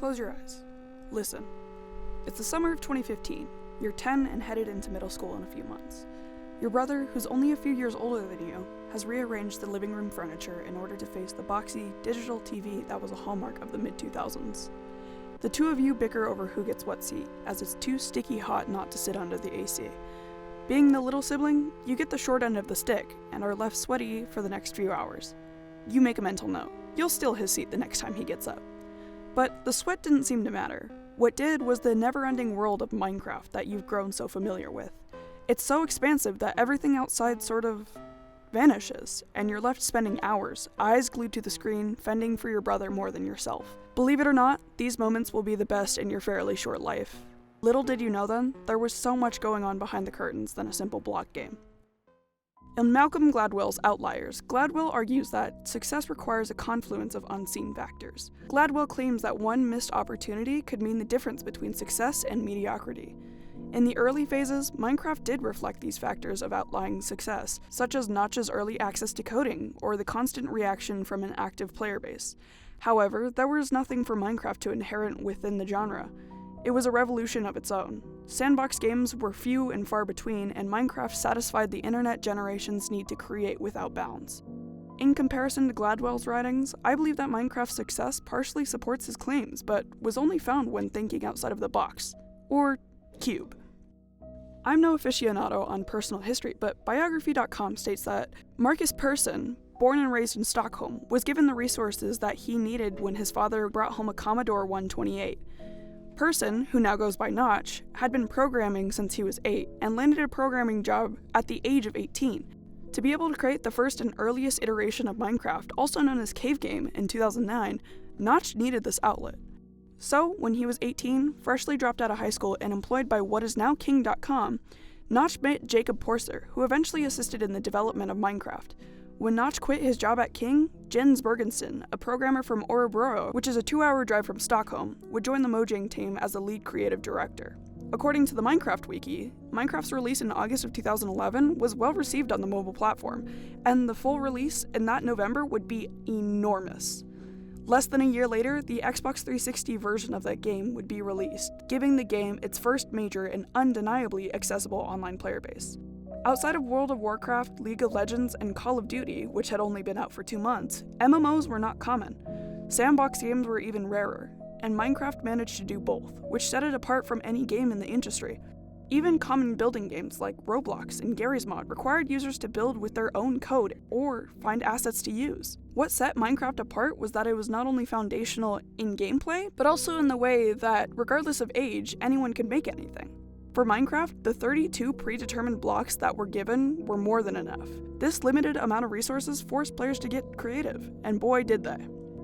Close your eyes. Listen. It's the summer of 2015. You're 10 and headed into middle school in a few months. Your brother, who's only a few years older than you, has rearranged the living room furniture in order to face the boxy, digital TV that was a hallmark of the mid-2000s. The two of you bicker over who gets what seat, as it's too sticky hot not to sit under the AC. Being the little sibling, you get the short end of the stick, and are left sweaty for the next few hours. You make a mental note. You'll steal his seat the next time he gets up. But the sweat didn't seem to matter. What did was the never-ending world of Minecraft that you've grown so familiar with. It's so expansive that everything outside sort of vanishes, and you're left spending hours, eyes glued to the screen, fending for your brother more than yourself. Believe it or not, these moments will be the best in your fairly short life. Little did you know then, there was so much going on behind the curtains than a simple block game. In Malcolm Gladwell's Outliers, Gladwell argues that success requires a confluence of unseen factors. Gladwell claims that one missed opportunity could mean the difference between success and mediocrity. In the early phases, Minecraft did reflect these factors of outlying success, such as Notch's early access to coding, or the constant reaction from an active player base. However, there was nothing for Minecraft to inherit within the genre. It was a revolution of its own. Sandbox games were few and far between, and Minecraft satisfied the internet generation's need to create without bounds. In comparison to Gladwell's writings, I believe that Minecraft's success partially supports his claims, but was only found when thinking outside of the box. Or cube. I'm no aficionado on personal history, but biography.com states that Marcus Persson, born and raised in Stockholm, was given the resources that he needed when his father brought home a Commodore 128. Persson, who now goes by Notch, had been programming since he was 8 and landed a programming job at the age of 18. To be able to create the first and earliest iteration of Minecraft, also known as Cave Game, in 2009, Notch needed this outlet. So, when he was 18, freshly dropped out of high school and employed by what is now King.com, Notch met Jacob Porser, who eventually assisted in the development of Minecraft. When Notch quit his job at King, Jens Bergensen, a programmer from Örebro, which is a 2-hour drive from Stockholm, would join the Mojang team as the lead creative director. According to the Minecraft Wiki, Minecraft's release in August of 2011 was well received on the mobile platform, and the full release in that November would be enormous. Less than a year later, the Xbox 360 version of that game would be released, giving the game its first major and undeniably accessible online player base. Outside of World of Warcraft, League of Legends, and Call of Duty, which had only been out for 2 months, MMOs were not common. Sandbox games were even rarer, and Minecraft managed to do both, which set it apart from any game in the industry. Even common building games like Roblox and Garry's Mod required users to build with their own code or find assets to use. What set Minecraft apart was that it was not only foundational in gameplay, but also in the way that, regardless of age, anyone could make anything. For Minecraft, the 32 predetermined blocks that were given were more than enough. This limited amount of resources forced players to get creative, and boy did they.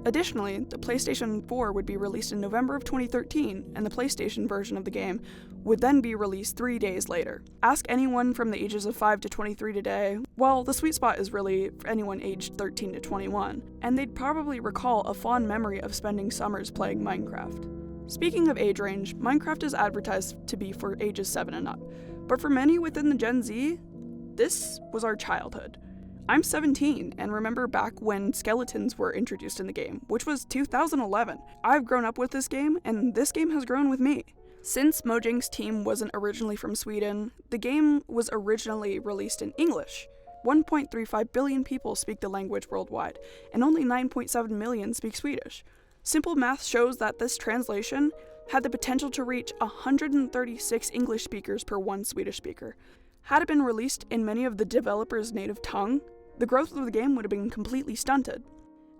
Additionally, the PlayStation 4 would be released in November of 2013, and the PlayStation version of the game would then be released 3 days later. Ask anyone from the ages of 5 to 23 today, well, the sweet spot is really for anyone aged 13 to 21, and they'd probably recall a fond memory of spending summers playing Minecraft. Speaking of age range, Minecraft is advertised to be for ages 7 and up, but for many within the Gen Z, this was our childhood. I'm 17 and remember back when skeletons were introduced in the game, which was 2011. I've grown up with this game, and this game has grown with me. Since Mojang's team wasn't originally from Sweden, the game was originally released in English. 1.35 billion people speak the language worldwide, and only 9.7 million speak Swedish. Simple math shows that this translation had the potential to reach 136 English speakers per 1 Swedish speaker. Had it been released in many of the developers' native tongue, the growth of the game would have been completely stunted.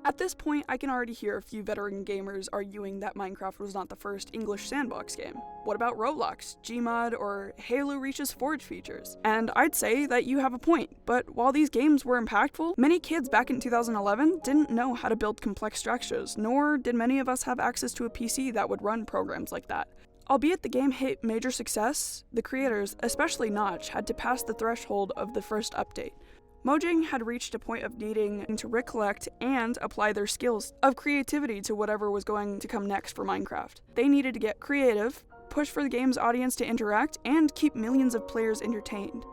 At this point, I can already hear a few veteran gamers arguing that Minecraft was not the first English sandbox game. What about Roblox, Gmod, or Halo Reach's Forge features? And I'd say that you have a point, but while these games were impactful, many kids back in 2011 didn't know how to build complex structures, nor did many of us have access to a PC that would run programs like that. Albeit the game hit major success, the creators, especially Notch, had to pass the threshold of the first update. Mojang had reached a point of needing to recollect and apply their skills of creativity to whatever was going to come next for Minecraft. They needed to get creative, push for the game's audience to interact, and keep millions of players entertained.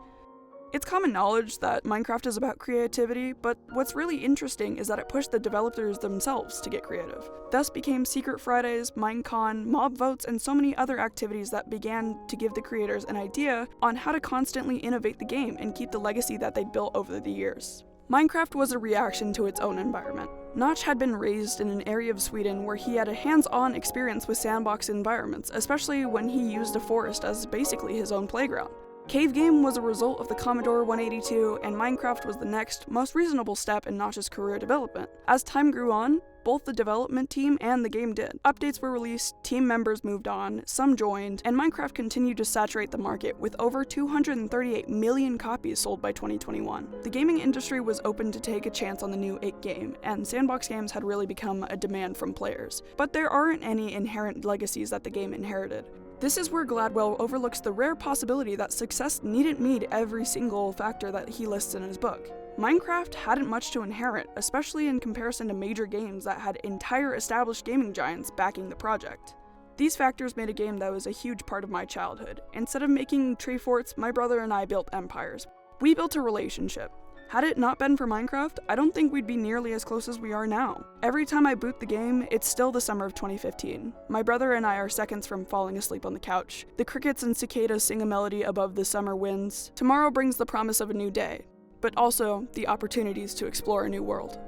It's common knowledge that Minecraft is about creativity, but what's really interesting is that it pushed the developers themselves to get creative. Thus became Secret Fridays, Minecon, mob votes, and so many other activities that began to give the creators an idea on how to constantly innovate the game and keep the legacy that they built over the years. Minecraft was a reaction to its own environment. Notch had been raised in an area of Sweden where he had a hands-on experience with sandbox environments, especially when he used a forest as basically his own playground. Cave Game was a result of the Commodore 182, and Minecraft was the next, most reasonable step in Notch's career development. As time grew on, both the development team and the game did. Updates were released, team members moved on, some joined, and Minecraft continued to saturate the market with over 238 million copies sold by 2021. The gaming industry was open to take a chance on the new 8 game, and sandbox games had really become a demand from players. But there aren't any inherent legacies that the game inherited. This is where Gladwell overlooks the rare possibility that success needn't meet every single factor that he lists in his book. Minecraft hadn't much to inherit, especially in comparison to major games that had entire established gaming giants backing the project. These factors made a game that was a huge part of my childhood. Instead of making tree forts, my brother and I built empires. We built a relationship. Had it not been for Minecraft, I don't think we'd be nearly as close as we are now. Every time I boot the game, it's still the summer of 2015. My brother and I are seconds from falling asleep on the couch. The crickets and cicadas sing a melody above the summer winds. Tomorrow brings the promise of a new day, but also the opportunities to explore a new world.